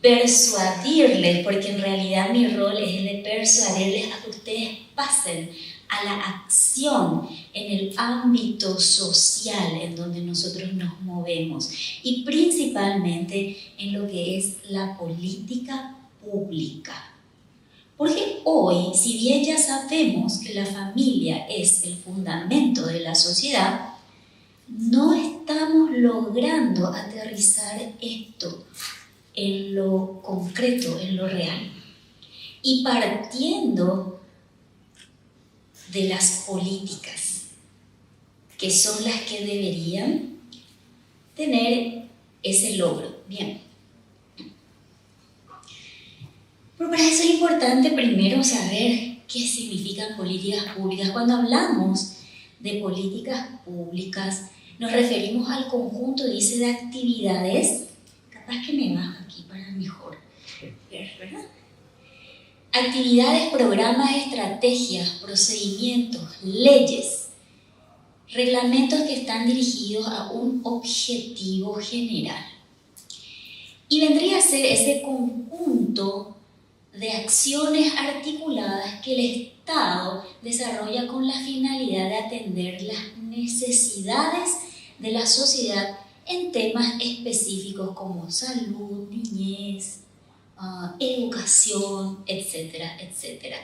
persuadirles, porque en realidad mi rol es el de persuadirles a que ustedes pasen a la acción en el ámbito social en donde nosotros nos movemos y principalmente en lo que es la política pública. Porque hoy, si bien ya sabemos que la familia es el fundamento de la sociedad, no estamos logrando aterrizar esto en lo concreto, en lo real. Y partiendo de las políticas, que son las que deberían tener ese logro. Bien. Pero para eso es importante primero saber qué significan políticas públicas. Cuando hablamos de políticas públicas, nos referimos al conjunto, dice, de actividades. Capaz que me baja aquí para mejor ver, ¿verdad? Actividades, programas, estrategias, procedimientos, leyes, reglamentos que están dirigidos a un objetivo general. Y vendría a ser ese conjunto de acciones articuladas que el Estado desarrolla con la finalidad de atender las necesidades de la sociedad en temas específicos como salud, niñez, educación, etcétera, etcétera.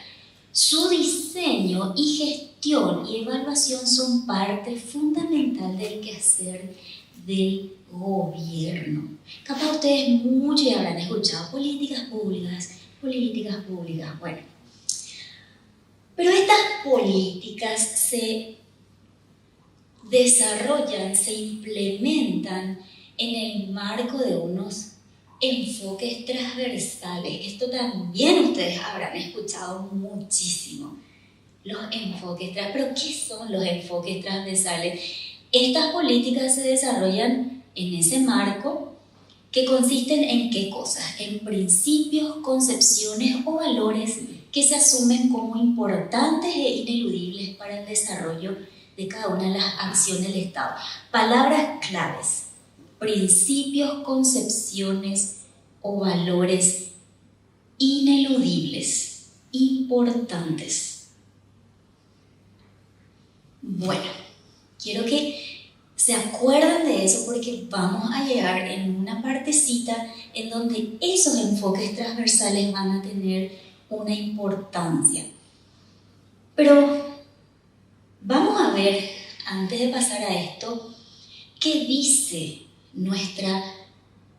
Su diseño y gestión y evaluación son parte fundamental del quehacer del gobierno. Capaz ustedes mucho ya habrán escuchado políticas públicas, bueno. Pero estas políticas se desarrollan, se implementan en el marco de unos enfoques transversales. Esto también ustedes habrán escuchado muchísimo. Los enfoques transversales. ¿Pero qué son los enfoques transversales? Estas políticas se desarrollan en ese marco que consisten en ¿qué cosas? En principios, concepciones o valores que se asumen como importantes e ineludibles para el desarrollo de cada una de las acciones del Estado. Palabras claves: principios, concepciones o valores ineludibles, importantes. Bueno, quiero que se acuerden de eso porque vamos a llegar en una partecita en donde esos enfoques transversales van a tener una importancia. Pero vamos a ver, antes de pasar a esto, qué dice nuestra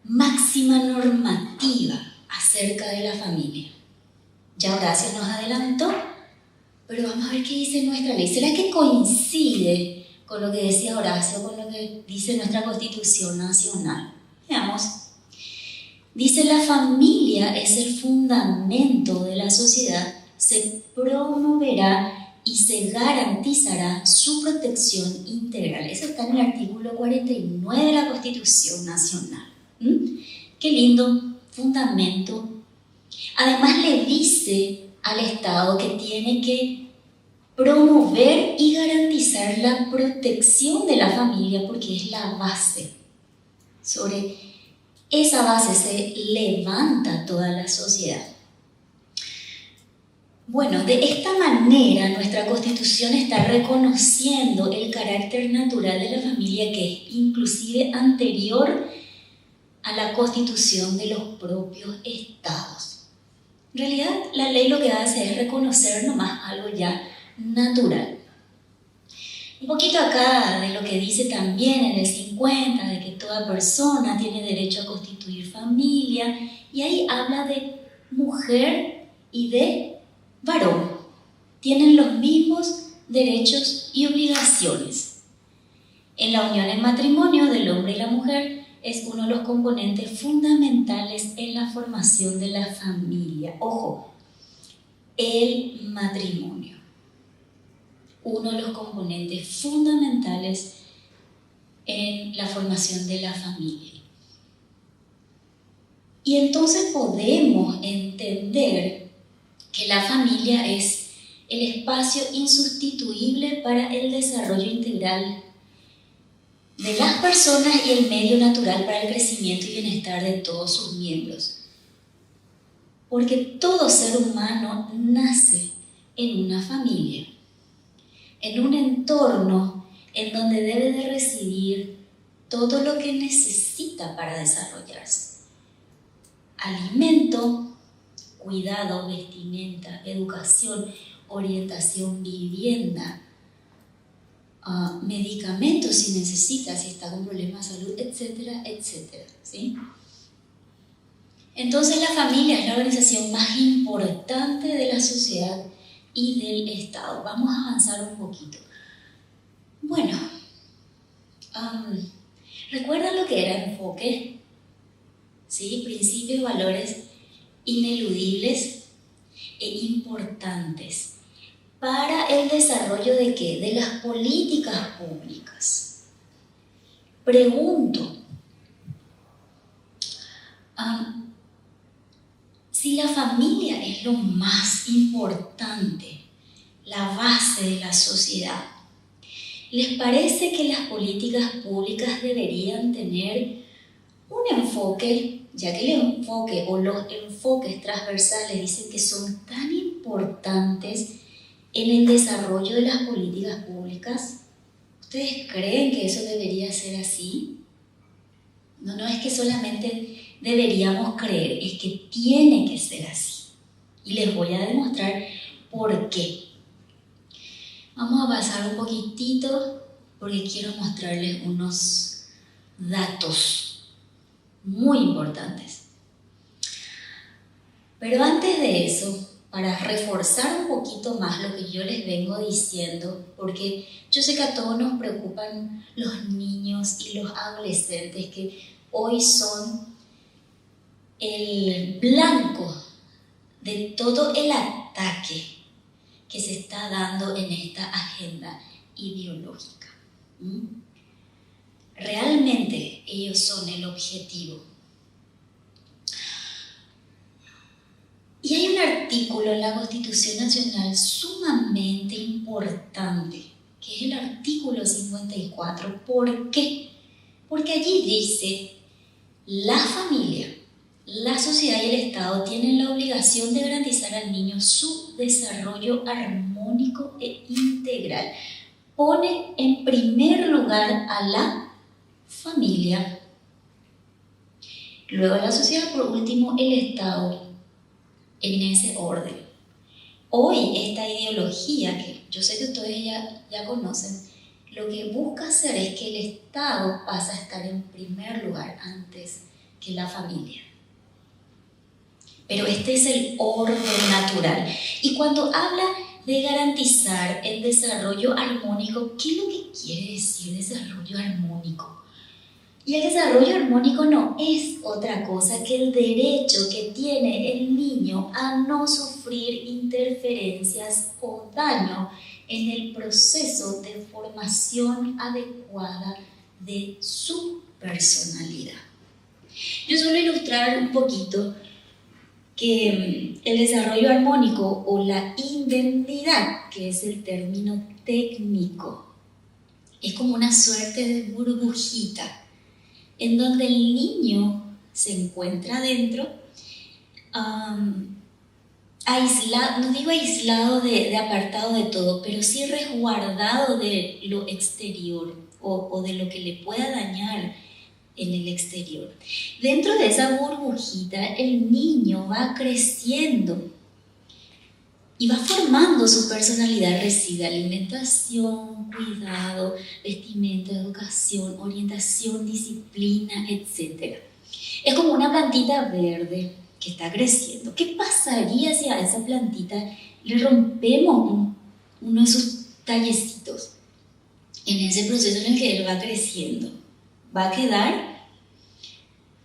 máxima normativa acerca de la familia. Ya Horacio nos adelantó, pero vamos a ver qué dice nuestra ley. ¿Será que coincide con lo que decía Horacio, con lo que dice nuestra Constitución Nacional? Veamos. Dice: la familia es el fundamento de la sociedad, se promoverá y se garantizará su protección integral. Eso está en el artículo 49 de la Constitución Nacional. Qué lindo fundamento. Además le dice al Estado que tiene que promover y garantizar la protección de la familia porque es la base. Sobre esa base se levanta toda la sociedad. Bueno, de esta manera nuestra Constitución está reconociendo el carácter natural de la familia, que es inclusive anterior a la constitución de los propios estados. En realidad, la ley lo que hace es reconocer nomás algo ya natural. Un poquito acá de lo que dice también en el 50, de que toda persona tiene derecho a constituir familia, y ahí habla de mujer y de varón. Tienen los mismos derechos y obligaciones. En la unión en matrimonio del hombre y la mujer es uno de los componentes fundamentales en la formación de la familia. Ojo, el matrimonio. Uno de los componentes fundamentales en la formación de la familia. Y entonces podemos entender que la familia es el espacio insustituible para el desarrollo integral de las personas y el medio natural para el crecimiento y bienestar de todos sus miembros. porque todo ser humano nace en una familia, en un entorno en donde debe de residir todo lo que necesita para desarrollarse. Alimento, cuidado, vestimenta, educación, orientación, vivienda, medicamentos si necesita, si está con problemas de salud, etcétera, etcétera, ¿sí? Entonces la familia es la organización más importante de la sociedad y del Estado. Vamos a avanzar un poquito. Bueno, ¿recuerdan lo que era enfoque? ¿Sí? Principios y valores ineludibles e importantes para el desarrollo ¿de qué? De las políticas públicas. Pregunto, si la familia es lo más importante, la base de la sociedad, ¿les parece que las políticas públicas deberían tener un enfoque, ya que el enfoque o los enfoques transversales dicen que son tan importantes en el desarrollo de las políticas públicas? ¿Ustedes creen que eso debería ser así? No es que solamente deberíamos creer, es que tiene que ser así. Y les voy a demostrar por qué. Vamos a pasar un poquitito porque quiero mostrarles unos datos muy importantes. Pero antes de eso, para reforzar un poquito más lo que yo les vengo diciendo, porque yo sé que a todos nos preocupan los niños y los adolescentes que hoy son el blanco de todo el ataque que se está dando en esta agenda ideológica. Realmente ellos son el objetivo. Y hay un artículo en la Constitución Nacional sumamente importante, que es el artículo 54. ¿Por qué? Porque allí dice: la familia, la sociedad y el Estado tienen la obligación de garantizar al niño su desarrollo armónico e integral. Pone en primer lugar a la familia, luego a la sociedad, por último el Estado, en ese orden. Hoy esta ideología, que yo sé que ustedes ya conocen, lo que busca hacer es que el Estado pase a estar en primer lugar antes que la familia. Pero este es el orden natural. Y cuando habla de garantizar el desarrollo armónico, ¿qué es lo que quiere decir desarrollo armónico? Y el desarrollo armónico no es otra cosa que el derecho que tiene el niño a no sufrir interferencias o daño en el proceso de formación adecuada de su personalidad. Yo suelo ilustrar un poquito que el desarrollo armónico o la indemnidad, que es el término técnico, es como una suerte de burbujita en donde el niño se encuentra dentro, aislado, no digo aislado de apartado de todo, pero sí resguardado de lo exterior o de lo que le pueda dañar en el exterior. Dentro de esa burbujita el niño va creciendo y va formando su personalidad. Recibe alimentación, cuidado, vestimenta, educación, orientación, disciplina, etc. Es como una plantita verde que está creciendo. ¿Qué pasaría si a esa plantita le rompemos uno de sus tallecitos? En ese proceso en el que él va creciendo, ¿va a quedar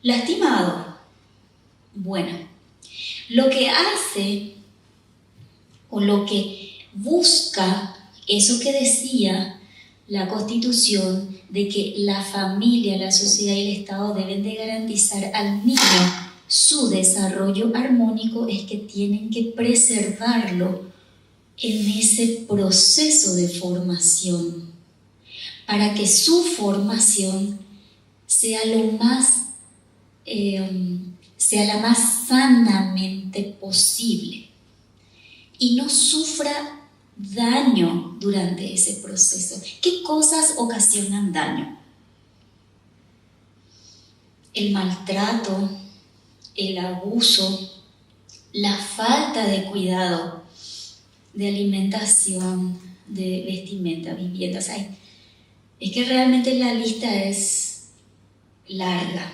lastimado? Bueno, lo que hace o lo que busca, eso que decía la Constitución, de que la familia, la sociedad y el Estado deben de garantizar al niño su desarrollo armónico, es que tienen que preservarlo en ese proceso de formación, para que su formación sea lo más sea la más sanamente posible y no sufra daño durante ese proceso. ¿Qué cosas ocasionan daño? El maltrato, el abuso, la falta de cuidado, de alimentación, de vestimenta, vivienda. O sea, es que realmente la lista es larga,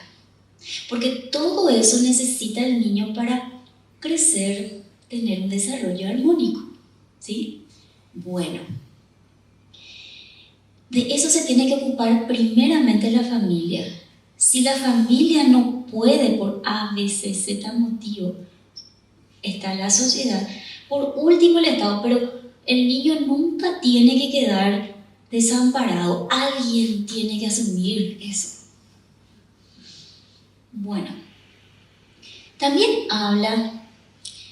porque todo eso necesita el niño para crecer, tener un desarrollo armónico, ¿sí? Bueno, de eso se tiene que ocupar primeramente la familia. Si la familia no puede por A, B, C, Z motivo, está la sociedad, por último el Estado, pero el niño nunca tiene que quedar desamparado. Alguien tiene que asumir eso. Bueno, también habla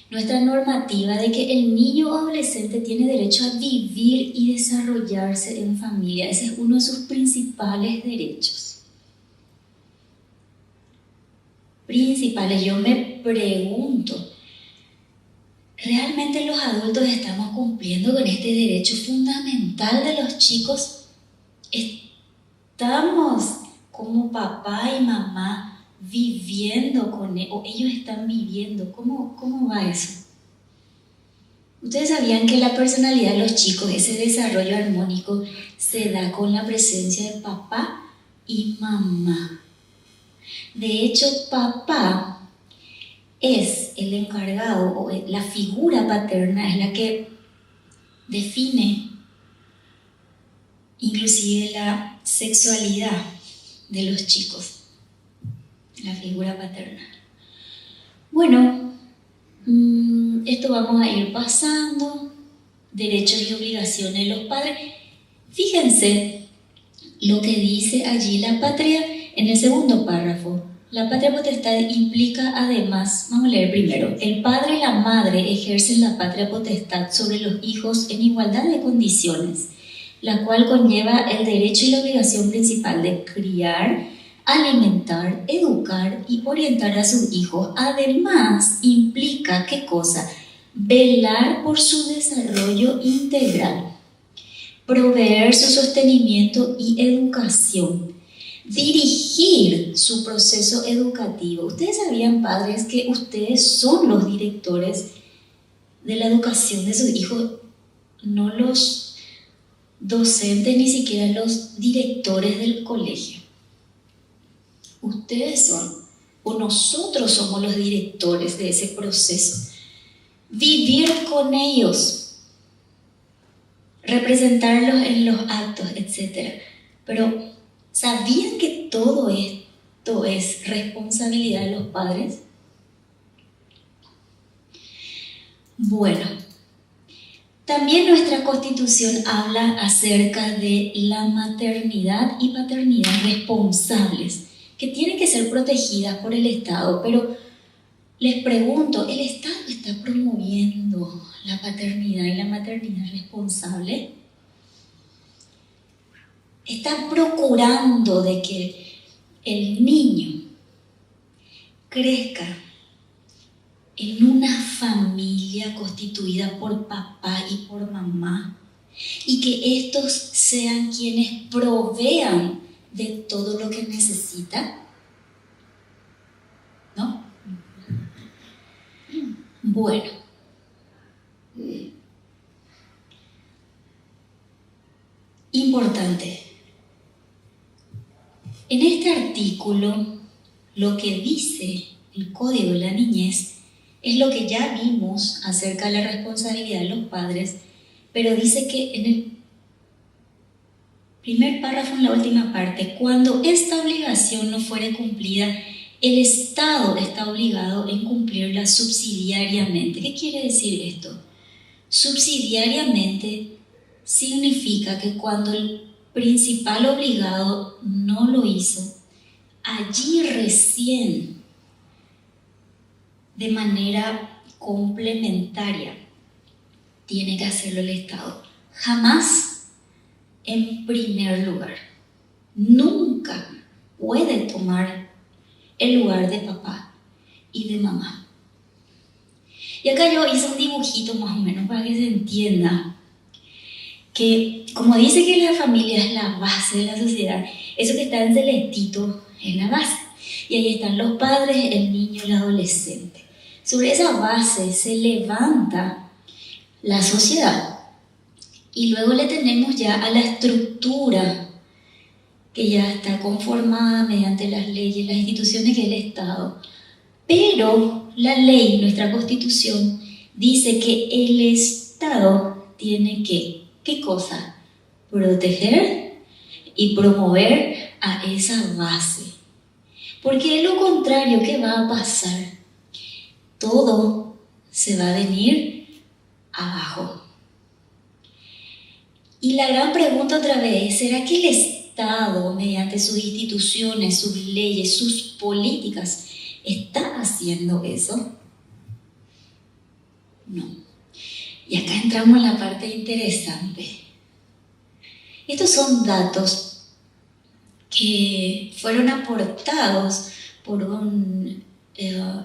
nuestra normativa de que el niño o adolescente tiene derecho a vivir y desarrollarse en familia. Ese es uno de sus principales derechos. Principales. Yo me pregunto, ¿realmente los adultos estamos cumpliendo con este derecho fundamental de los chicos? ¿Estamos como papá y mamá viviendo con él, o ellos están viviendo? ¿Cómo va eso? Ustedes sabían que la personalidad de los chicos, ese desarrollo armónico, se da con la presencia de papá y mamá. De hecho, papá es el encargado, o la figura paterna es la que define inclusive la sexualidad de los chicos. La figura paterna. Bueno, esto vamos a ir pasando. Derechos y obligaciones de los padres. Fíjense lo que dice allí la patria en el segundo párrafo. La patria potestad implica además, vamos a leer primero, el padre y la madre ejercen la patria potestad sobre los hijos en igualdad de condiciones, la cual conlleva el derecho y la obligación principal de criar, alimentar, educar y orientar a sus hijos. Además, implica, ¿qué cosa? Velar por su desarrollo integral, proveer su sostenimiento y educación, dirigir su proceso educativo. Ustedes sabían, padres, que ustedes son los directores de la educación de sus hijos, no los docentes, ni siquiera los directores del colegio. Ustedes son, o nosotros somos los directores de ese proceso. Vivir con ellos, representarlos en los actos, etc. Pero, ¿sabían que todo esto es responsabilidad de los padres? Bueno, también nuestra Constitución habla acerca de la maternidad y paternidad responsables, que tienen que ser protegidas por el Estado, pero les pregunto, ¿el Estado está promoviendo la paternidad y la maternidad responsable? ¿Está procurando de que el niño crezca en una familia constituida por papá y por mamá, y que estos sean quienes provean de todo lo que necesita? ¿No? Bueno, importante. En este artículo, lo que dice el Código de la Niñez es lo que ya vimos acerca de la responsabilidad de los padres, pero dice que en el primer párrafo, en la última parte, cuando esta obligación no fuere cumplida, el Estado está obligado en cumplirla subsidiariamente. ¿Qué quiere decir esto? Subsidiariamente significa que cuando el principal obligado no lo hizo, allí recién, de manera complementaria, tiene que hacerlo el Estado. Jamás en primer lugar. Nunca puede tomar el lugar de papá, y de mamá. Y acá yo hice un dibujito más o menos para que se entienda que, como dice que la familia es la base de la sociedad, eso que está en celestito es la base. Y ahí están los padres, el niño, el adolescente. Sobre esa base se levanta la sociedad. Y luego le tenemos ya a la estructura que ya está conformada mediante las leyes, las instituciones que es el Estado. Pero la ley, nuestra Constitución, dice que el Estado tiene que, ¿qué cosa? Proteger y promover a esa base. Porque de lo contrario, ¿qué va a pasar? Todo se va a venir abajo. Y la gran pregunta otra vez, ¿será que el Estado, mediante sus instituciones, sus leyes, sus políticas, está haciendo eso? No. Y acá entramos en la parte interesante. Estos son datos que fueron aportados por un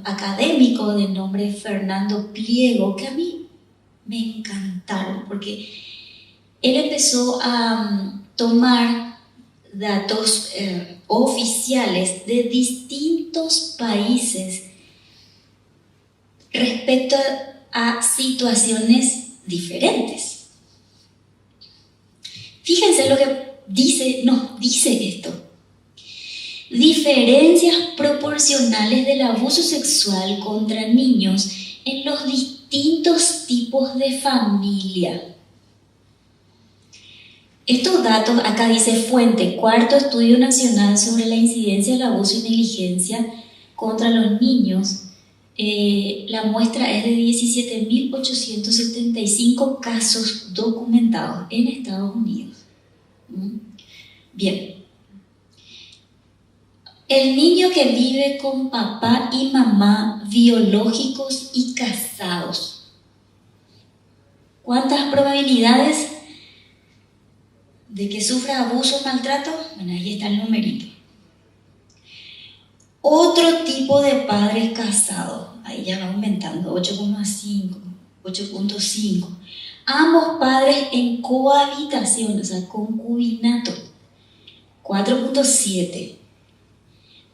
académico de nombre Fernando Pliego, que a mí me encantaron, porque él empezó a tomar datos oficiales de distintos países respecto a situaciones diferentes. Fíjense lo que dice esto. Diferencias proporcionales del abuso sexual contra niños en los distintos tipos de familia. Estos datos, acá dice fuente, cuarto estudio nacional sobre la incidencia del abuso y negligencia contra los niños. La muestra es de 17.875 casos documentados en Estados Unidos. Bien. El niño que vive con papá y mamá biológicos y casados. ¿Cuántas probabilidades de que sufra abuso o maltrato? Bueno, ahí está el numerito. Otro tipo de padres casados, ahí ya va aumentando, 8,5, 8,5. Ambos padres en cohabitación, o sea, concubinato, 4,7.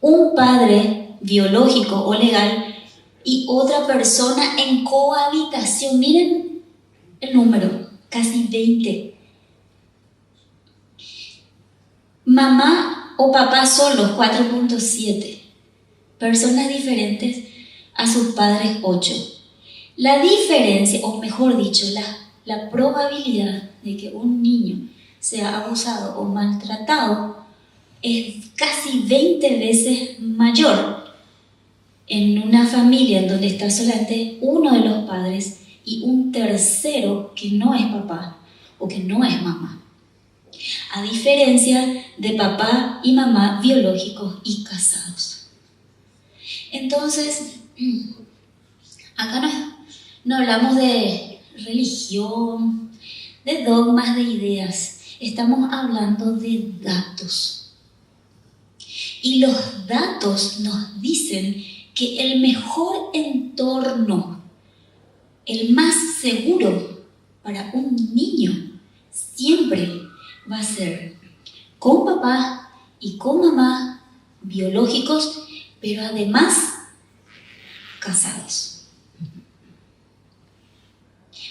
Un padre biológico o legal y otra persona en cohabitación. Miren el número, casi 20. Mamá o papá solos, 4,7. Personas diferentes a sus padres, 8. La diferencia, o mejor dicho, la probabilidad de que un niño sea abusado o maltratado es casi 20 veces mayor en una familia en donde está solamente uno de los padres y un tercero que no es papá o que no es mamá. A diferencia de papá y mamá biológicos y casados. Entonces, acá no hablamos de religión, de dogmas, de ideas. Estamos hablando de datos. Y los datos nos dicen que el mejor entorno, el más seguro para un niño, siempre va a ser con papá y con mamá biológicos, pero además casados.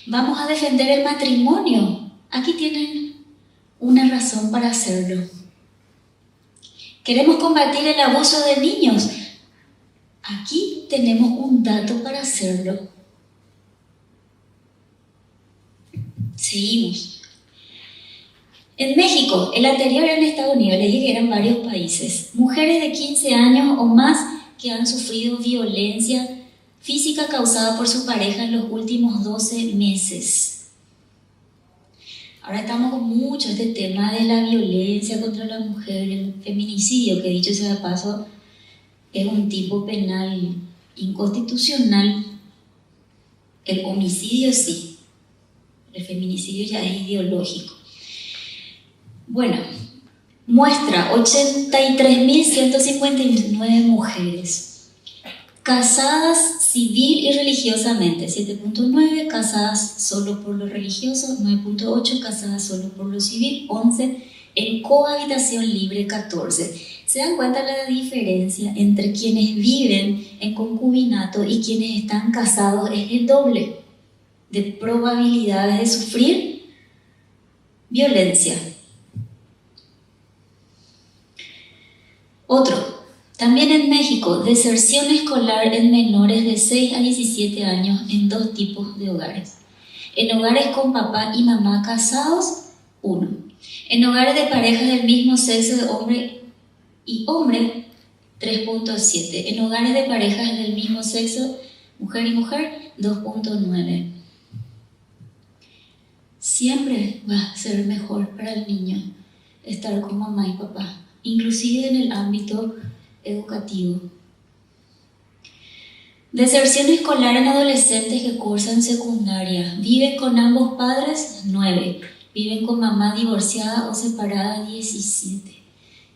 Vamos a defender el matrimonio. Aquí tienen una razón para hacerlo. Queremos combatir el abuso de niños. Aquí tenemos un dato para hacerlo. Seguimos. En México, el anterior era en Estados Unidos, les dije que eran varios países. Mujeres de 15 años o más que han sufrido violencia física causada por su pareja en los últimos 12 meses. Ahora estamos con mucho este tema de la violencia contra la mujer, el feminicidio, que dicho sea de paso, es un tipo penal inconstitucional. El homicidio sí, el feminicidio ya es ideológico. Bueno, muestra 83.159 mujeres. Casadas civil y religiosamente, 7.9, casadas solo por lo religioso, 9.8, casadas solo por lo civil, 11, en cohabitación libre, 14. ¿Se dan cuenta la diferencia entre quienes viven en concubinato y quienes están casados? Es el doble de probabilidades de sufrir violencia. Otro. También en México, deserción escolar en menores de 6 a 17 años en 2 tipos de hogares. En hogares con papá y mamá casados, 1. En hogares de parejas del mismo sexo de hombre y hombre, 3.7. En hogares de parejas del mismo sexo, mujer y mujer, 2.9. Siempre va a ser mejor para el niño estar con mamá y papá, inclusive en el ámbito educativo. Deserción escolar en adolescentes que cursan secundaria. ¿Viven con ambos padres? 9. ¿Viven con mamá divorciada o separada? 17.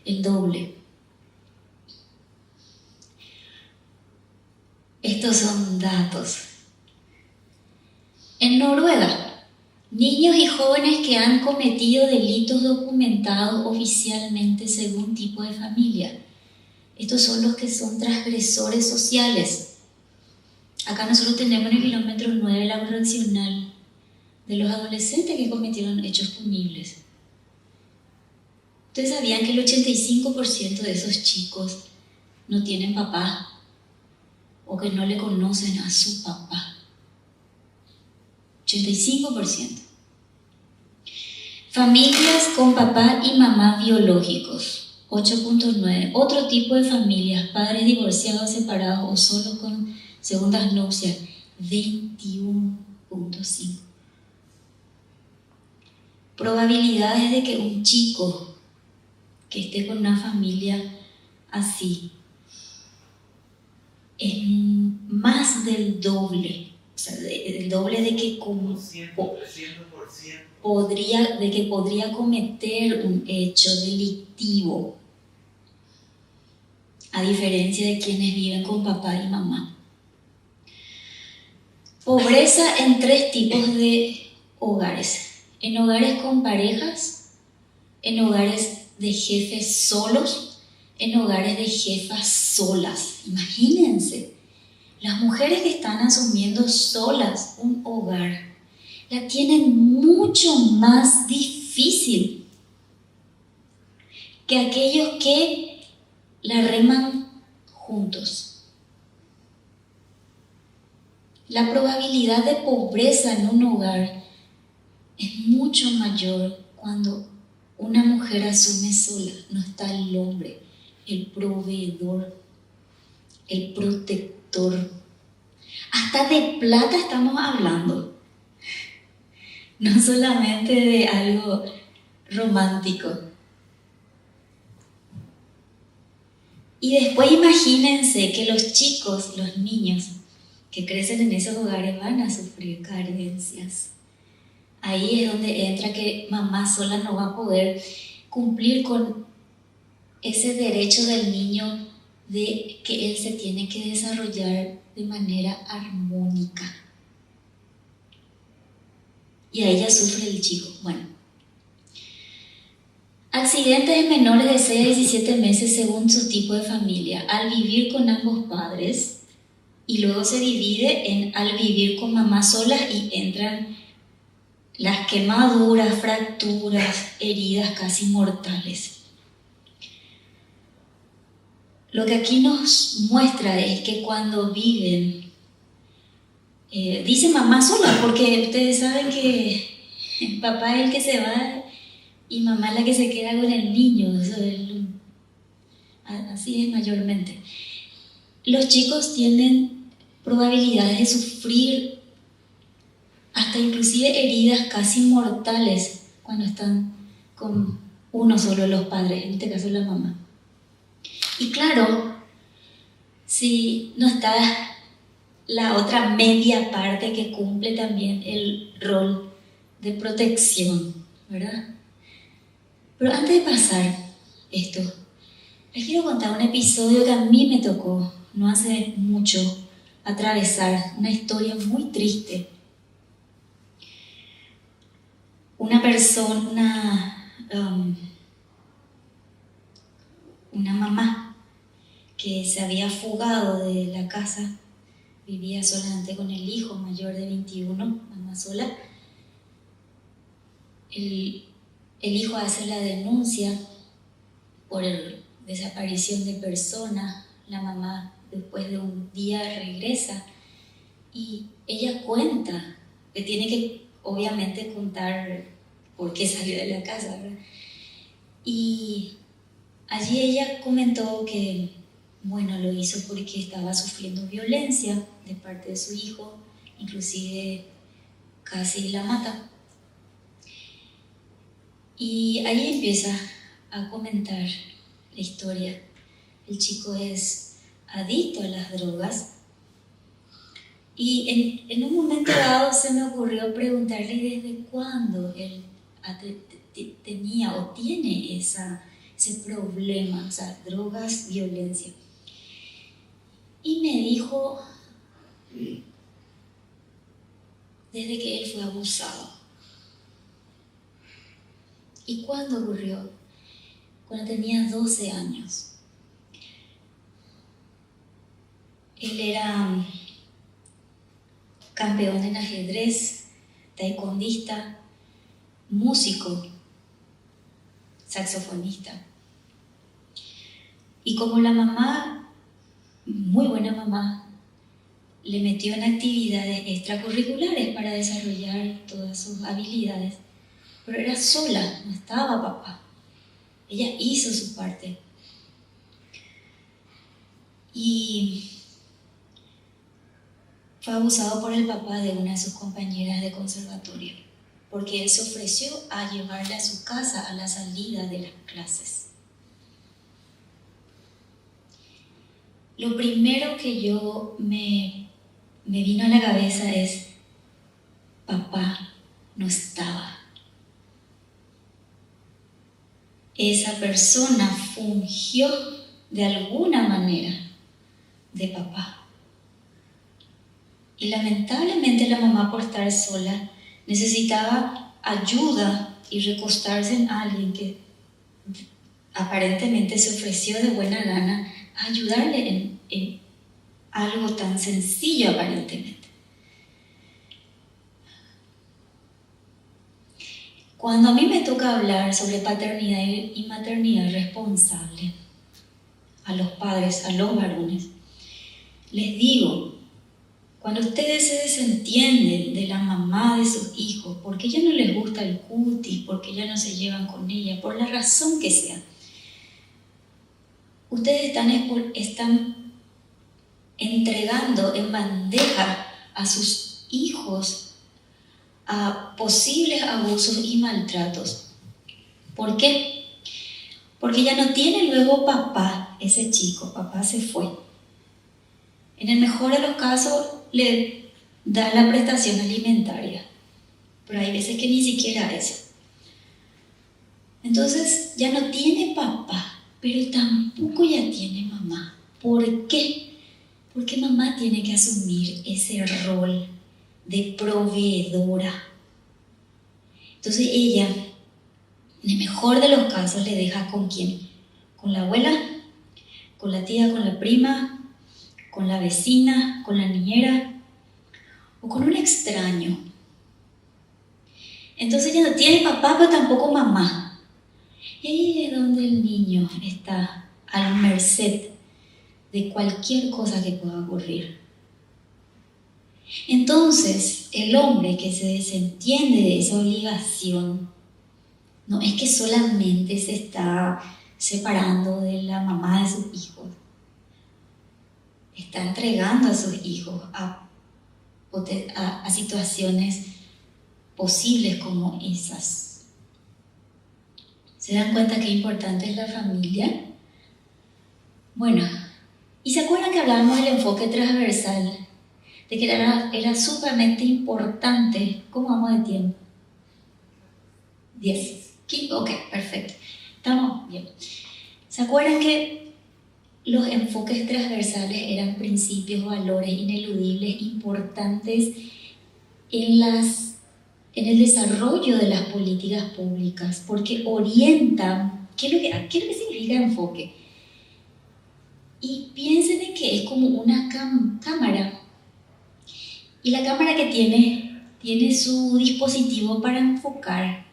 El doble. Estos son datos. En Noruega, niños y jóvenes que han cometido delitos documentados oficialmente según tipo de familia. Estos son los que son transgresores sociales. Acá nosotros tenemos en el kilómetro 9 la correccional de los adolescentes que cometieron hechos punibles. ¿Ustedes sabían que el 85% de esos chicos no tienen papá o que no le conocen a su papá? 85%. Familias con papá y mamá biológicos. 8.9. Otro tipo de familias, padres divorciados, separados o solo con segundas nupcias, 21.5. Probabilidades de que un chico que esté con una familia así es más del doble, o sea, el doble de que podría cometer un hecho delictivo, a diferencia de quienes viven con papá y mamá. Pobreza en 3 tipos de hogares. En hogares con parejas, en hogares de jefes solos, en hogares de jefas solas. Imagínense, las mujeres que están asumiendo solas un hogar la tienen mucho más difícil que aquellos que la reman juntos. La probabilidad de pobreza en un hogar es mucho mayor cuando una mujer asume sola. No está el hombre, el proveedor, el protector. Hasta de plata estamos hablando. No solamente de algo romántico. Y después imagínense que los chicos, los niños que crecen en esos hogares van a sufrir carencias. Ahí es donde entra que mamá sola no va a poder cumplir con ese derecho del niño de que él se tiene que desarrollar de manera armónica. Y a ella sufre el chico. Bueno. Accidentes en menores de 6 a 17 meses según su tipo de familia. Al vivir con ambos padres, y luego se divide en al vivir con mamá sola y entran las quemaduras, fracturas, heridas casi mortales. Lo que aquí nos muestra es que cuando viven, dice mamá sola, porque ustedes saben que papá es el que se va y mamá es la que se queda con el niño. Eso es así es mayormente. Los chicos tienen probabilidades de sufrir hasta inclusive heridas casi mortales cuando están con uno solo de los padres, en este caso la mamá. Y claro, si no está la otra media parte que cumple también el rol de protección, ¿verdad? Pero antes de pasar esto, les quiero contar un episodio que a mí me tocó no hace mucho atravesar una historia muy triste. Una persona, una mamá que se había fugado de la casa, vivía solamente con el hijo mayor de 21, mamá sola. El hijo hace la denuncia por desaparición de personas. La mamá después de un día regresa y ella cuenta, que tiene que obviamente contar por qué salió de la casa, ¿verdad? Y allí ella comentó que, bueno, lo hizo porque estaba sufriendo violencia de parte de su hijo, inclusive casi la mata. Y ahí empieza a comentar la historia. El chico es adicto a las drogas y en un momento dado se me ocurrió preguntarle desde cuándo él tenía o tiene ese problema, o sea, drogas, violencia. Y me dijo, desde que él fue abusado. ¿Y cuándo ocurrió? Cuando tenía 12 años. Él era campeón en ajedrez, taekwondista, músico, saxofonista. Y como la mamá, muy buena mamá, le metió en actividades extracurriculares para desarrollar todas sus habilidades, pero era sola, no estaba papá. Ella hizo su parte. Y fue abusado por el papá de una de sus compañeras de conservatorio, porque él se ofreció a llevarle a su casa a la salida de las clases. Lo primero que me vino a la cabeza es, papá no estaba. Esa persona fungió de alguna manera de papá. Y lamentablemente la mamá, por estar sola, necesitaba ayuda y recostarse en alguien que aparentemente se ofreció de buena gana a ayudarle en algo tan sencillo aparentemente. Cuando a mí me toca hablar sobre paternidad y maternidad responsable a los padres, a los varones, les digo, cuando ustedes se desentienden de la mamá de sus hijos, porque ya no les gusta el cutis, porque ya no se llevan con ella, por la razón que sea, ustedes están entregando en bandeja a sus hijos a posibles abusos y maltratos. ¿Por qué? Porque ya no tiene luego papá, ese chico, papá se fue. En el mejor de los casos le da la prestación alimentaria, pero hay veces que ni siquiera eso. Entonces ya no tiene papá, pero tampoco ya tiene mamá. ¿Por qué? Porque mamá tiene que asumir ese rol de proveedora. Entonces ella, en el mejor de los casos, le deja ¿con quién? Con la abuela, con la tía, con la prima, con la vecina, con la niñera o con un extraño. Entonces ella no tiene papá, pero tampoco mamá. Y ahí es donde el niño está a la merced de cualquier cosa que pueda ocurrir. Entonces, el hombre que se desentiende de esa obligación, no es que solamente se está separando de la mamá de sus hijos, está entregando a sus hijos a situaciones posibles como esas. ¿Se dan cuenta qué importante es la familia? Bueno, ¿y se acuerdan que hablábamos del enfoque transversal? De que era sumamente importante. ¿Cómo vamos de tiempo? 10. Ok, perfecto. Estamos bien. ¿Se acuerdan que los enfoques transversales eran principios, valores ineludibles, importantes en el desarrollo de las políticas públicas, porque orientan qué es lo que significa enfoque. Y piensen en que es como una cámara, y la cámara que tiene su dispositivo para enfocar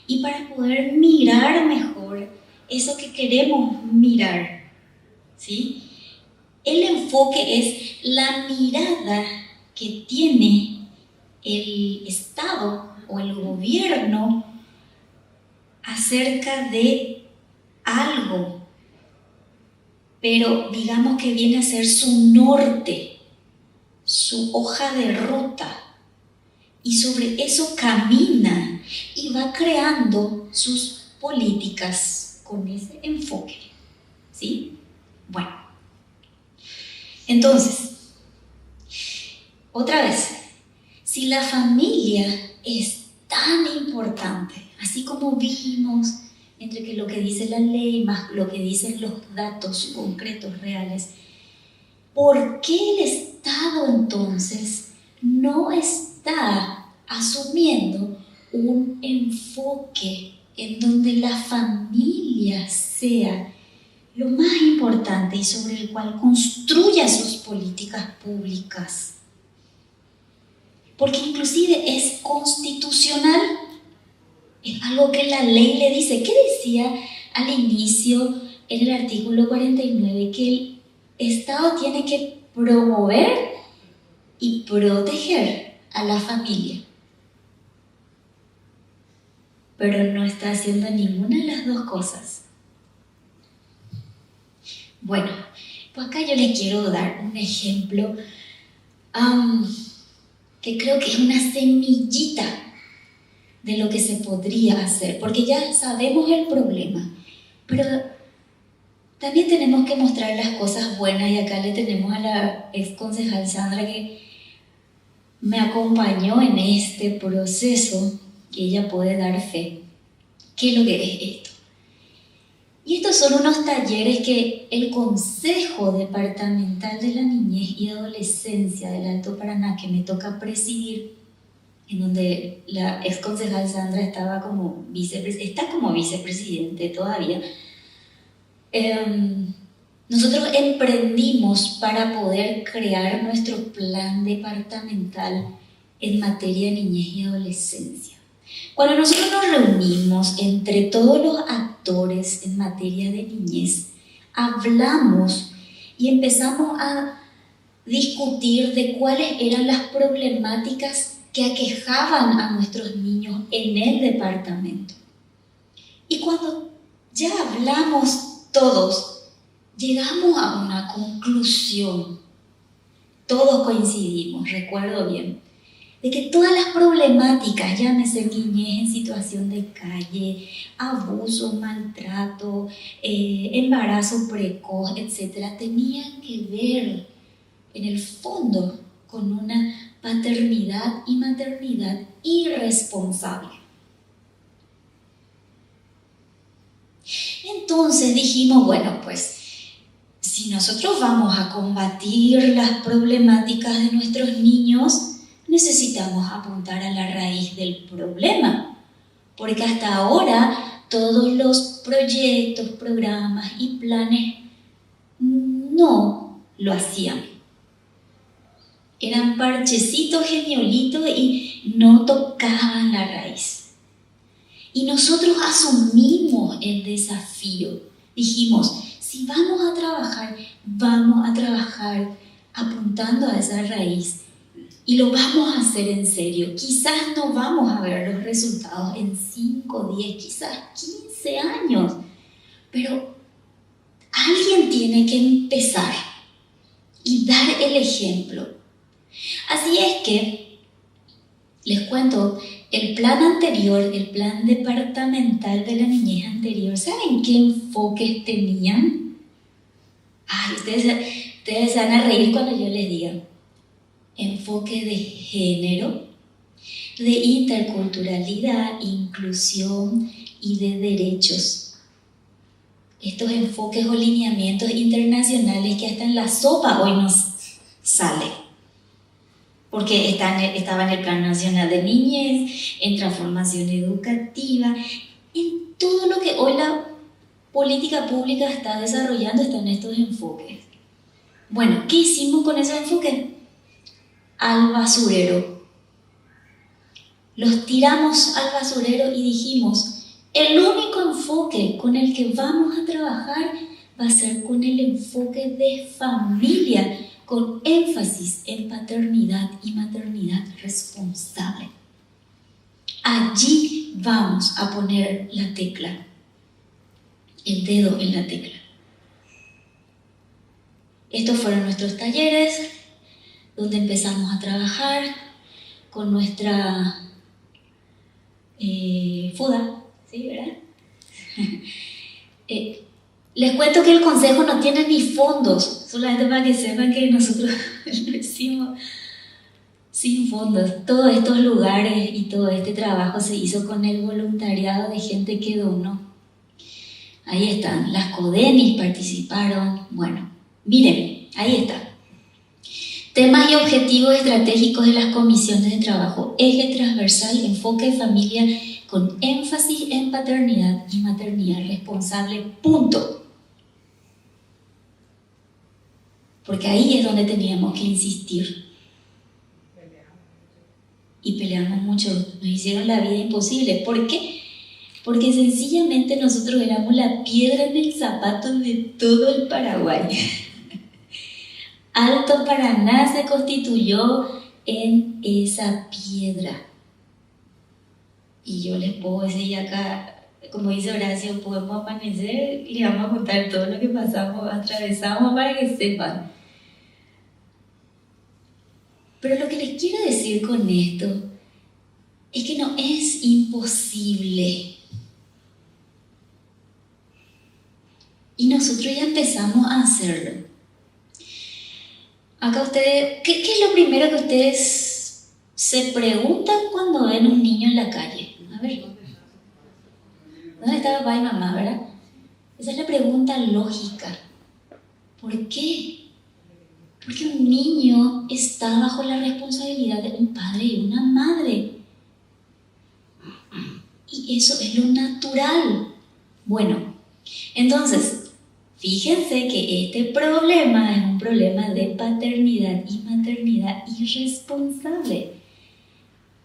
y para poder mirar mejor eso que queremos mirar, ¿sí? El enfoque es la mirada que tiene el Estado o el gobierno acerca de algo, pero digamos que viene a ser su norte, su hoja de ruta, y sobre eso camina y va creando sus políticas con ese enfoque, ¿sí? Bueno, entonces, otra vez, si la familia es tan importante, así como vimos entre que lo que dice la ley más lo que dicen los datos concretos reales, ¿por qué el Estado entonces no está asumiendo un enfoque en donde la familia sea lo más importante y sobre el cual construya sus políticas públicas? Porque inclusive es constitucional, es algo que la ley le dice. ¿Qué decía al inicio en el artículo 49? Que el Estado tiene que promover y proteger a la familia. Pero no está haciendo ninguna de las dos cosas. Bueno, pues acá yo les quiero dar un ejemplo que creo que es una semillita de lo que se podría hacer, porque ya sabemos el problema, pero también tenemos que mostrar las cosas buenas, y acá le tenemos a la ex concejal Sandra que me acompañó en este proceso, que ella puede dar fe. ¿Qué es lo que es esto? Y estos son unos talleres que el Consejo Departamental de la Niñez y Adolescencia del Alto Paraná, que me toca presidir, en donde la ex concejal Sandra estaba como está como vicepresidente todavía, nosotros emprendimos para poder crear nuestro plan departamental en materia de niñez y adolescencia. Cuando nosotros nos reunimos entre todos los actores en materia de niñez, hablamos y empezamos a discutir de cuáles eran las problemáticas que aquejaban a nuestros niños en el departamento. Y cuando ya hablamos todos, llegamos a una conclusión. Todos coincidimos, recuerdo bien, de que todas las problemáticas, llámese niñez en situación de calle, abuso, maltrato, embarazo precoz, etc., tenían que ver en el fondo con una paternidad y maternidad irresponsable. Entonces dijimos, bueno, pues si nosotros vamos a combatir las problemáticas de nuestros niños, necesitamos apuntar a la raíz del problema, porque hasta ahora todos los proyectos, programas y planes no lo hacían. Eran parchecitos geniolitos y no tocaban la raíz. Y nosotros asumimos el desafío. Dijimos, si vamos a trabajar apuntando a esa raíz. Y lo vamos a hacer en serio. Quizás no vamos a ver los resultados en 5, 10, quizás 15 años. Pero alguien tiene que empezar y dar el ejemplo. Así es que, les cuento, el plan anterior, el plan departamental de la niñez anterior, ¿saben qué enfoques tenían? Ay, ustedes se van a reír cuando yo les diga. Enfoque de género, de interculturalidad, inclusión y de derechos. estos enfoques o lineamientos internacionales que hasta en la sopa hoy nos sale. Porque estaba en el Plan Nacional de Niñez, en transformación educativa, en todo lo que hoy la política pública está desarrollando están estos enfoques. Bueno, ¿qué hicimos con esos enfoques? Al basurero. Los tiramos al basurero y dijimos, el único enfoque con el que vamos a trabajar va a ser con el enfoque de familia, con énfasis en paternidad y maternidad responsable. Allí vamos a poner la tecla, el dedo en la tecla. Estos fueron nuestros talleres, donde empezamos a trabajar con nuestra FODA, ¿sí, verdad? Les cuento que el consejo no tiene ni fondos, solamente para que sepan que nosotros lo hicimos sin fondos. Todos estos lugares y todo este trabajo se hizo con el voluntariado de gente que donó. Ahí están, las CODENIS participaron. Bueno, miren, ahí está. Temas y objetivos estratégicos de las comisiones de trabajo, eje transversal, enfoque de familia con énfasis en paternidad y maternidad responsable, punto. Porque ahí es donde teníamos que insistir. Y peleamos mucho, nos hicieron la vida imposible. ¿Por qué? Porque sencillamente nosotros éramos la piedra en el zapato de todo el Paraguay. Alto Paraná se constituyó en esa piedra. Y yo les puedo decir acá, como dice Horacio, podemos amanecer y les vamos a contar todo lo que pasamos, atravesamos para que sepan. Pero lo que les quiero decir con esto es que no es imposible. Y nosotros ya empezamos a hacerlo. Acá ustedes, ¿qué es lo primero que ustedes se preguntan cuando ven un niño en la calle? A ver, ¿dónde está papá y mamá, verdad? Esa es la pregunta lógica. ¿Por qué? Porque un niño está bajo la responsabilidad de un padre y una madre. Y eso es lo natural. Bueno, entonces, fíjense que este problema es un problema de paternidad y maternidad irresponsable.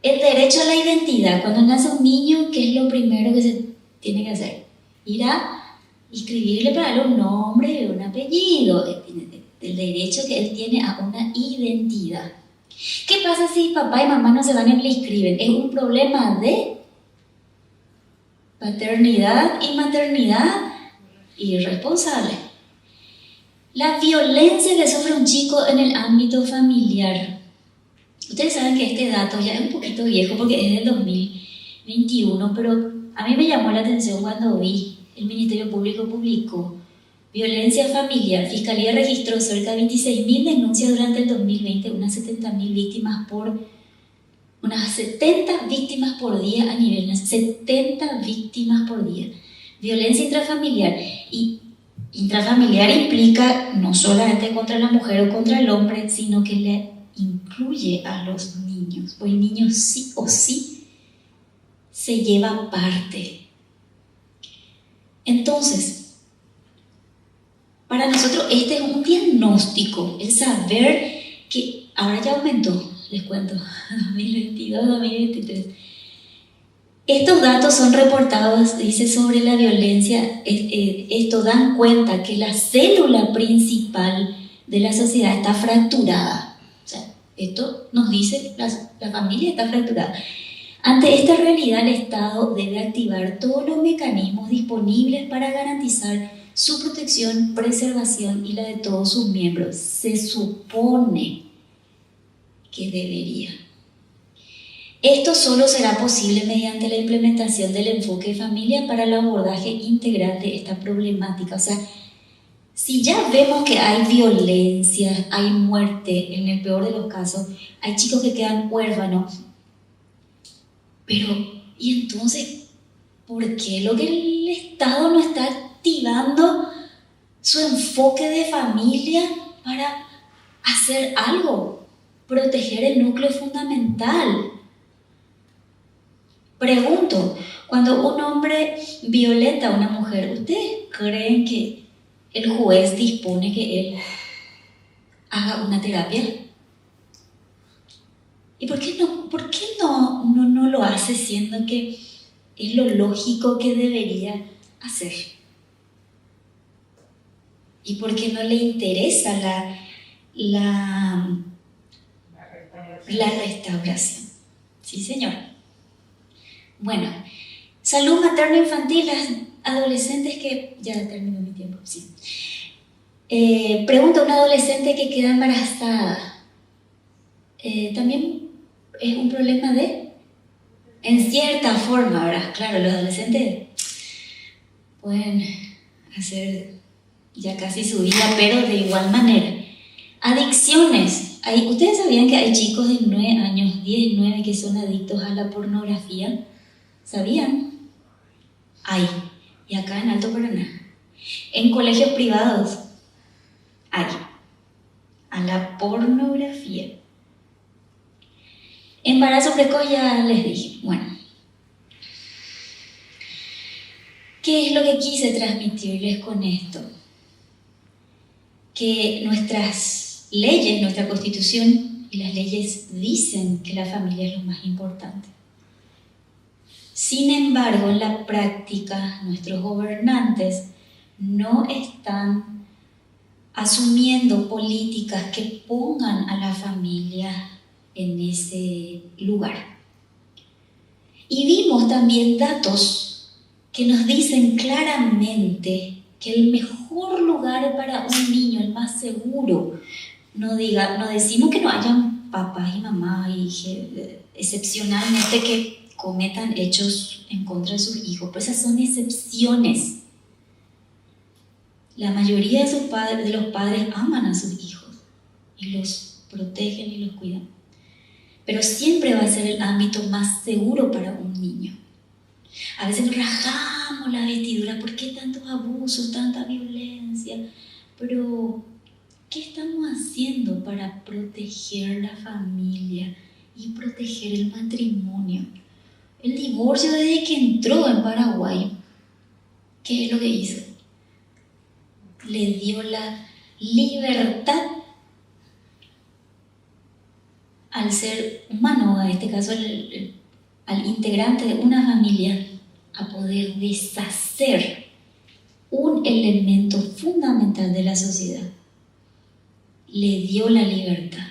El derecho a la identidad. Cuando nace un niño, ¿qué es lo primero que se tiene que hacer? Ir a inscribirle para darle un nombre y un apellido. El derecho que él tiene a una identidad. ¿Qué pasa si papá y mamá no se van y le inscriben? Es un problema de paternidad y maternidad irresponsable. La violencia que sufre un chico en el ámbito familiar. Ustedes saben que este dato ya es un poquito viejo porque es del 2021, pero a mí me llamó la atención cuando vi el Ministerio Público publicó violencia familiar. Fiscalía registró cerca de 26.000 denuncias durante el 2020, unas 70 víctimas por día a nivel nacional. 70 víctimas por día. Violencia intrafamiliar. Y intrafamiliar implica no solamente contra la mujer o contra el hombre, sino que le incluye a los niños. Pues el niño sí o sí se lleva parte. Entonces, para nosotros este es un diagnóstico, el saber que ahora ya aumentó, les cuento, 2022, 2023. Estos datos son reportados, dice, sobre la violencia. Esto dan cuenta que la célula principal de la sociedad está fracturada. O sea, esto nos dice la familia está fracturada. Ante esta realidad, el Estado debe activar todos los mecanismos disponibles para garantizar su protección, preservación y la de todos sus miembros. Se supone que debería. Esto solo será posible mediante la implementación del enfoque de familia para el abordaje integral de esta problemática. O sea, si ya vemos que hay violencia, hay muerte, en el peor de los casos, hay chicos que quedan huérfanos, pero, ¿y entonces por qué lo que el Estado no está activando su enfoque de familia para hacer algo, proteger el núcleo fundamental. Pregunto, cuando un hombre violenta a una mujer, ¿ustedes creen que el juez dispone que él haga una terapia? ¿Y por qué no lo hace, siendo que es lo lógico que debería hacer? ¿Y por qué no le interesa la restauración? Sí, señor. Bueno, salud materno-infantil, las adolescentes que... Ya terminó mi tiempo, sí. Pregunta, una adolescente que queda embarazada, también es un problema en cierta forma, ¿verdad? Claro, los adolescentes pueden hacer ya casi su vida, pero de igual manera. Adicciones. ¿Ustedes sabían que hay chicos de 9 años, 10, 9, que son adictos a la pornografía? ¿Sabían? Hay. Y acá en Alto Paraná. En colegios privados hay. A la pornografía. Embarazo precoz ya les dije. Bueno. ¿Qué es lo que quise transmitirles con esto? Que nuestras leyes, nuestra Constitución y las leyes dicen que la familia es lo más importante. Sin embargo, en la práctica, nuestros gobernantes no están asumiendo políticas que pongan a la familia en ese lugar. Y vimos también datos que nos dicen claramente que el mejor lugar para un niño, el más seguro, no decimos que no hayan papás y mamás excepcionalmente que cometan hechos en contra de sus hijos, pero esas son excepciones. La mayoría de los padres aman a sus hijos y los protegen y los cuidan, pero siempre va a ser el ámbito más seguro para un niño. A veces nos rajamos la vestidura, ¿por qué tantos abusos, tanta violencia? Pero, ¿qué estamos haciendo para proteger la familia y proteger el matrimonio? El divorcio, desde que entró en Paraguay, ¿qué es lo que hizo? Le dio la libertad al ser humano, en este caso al integrante de una familia, a poder deshacer un elemento fundamental de la sociedad. Le dio la libertad,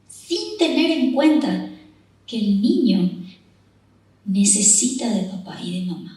sin tener en cuenta que el niño necesita de papá y de mamá.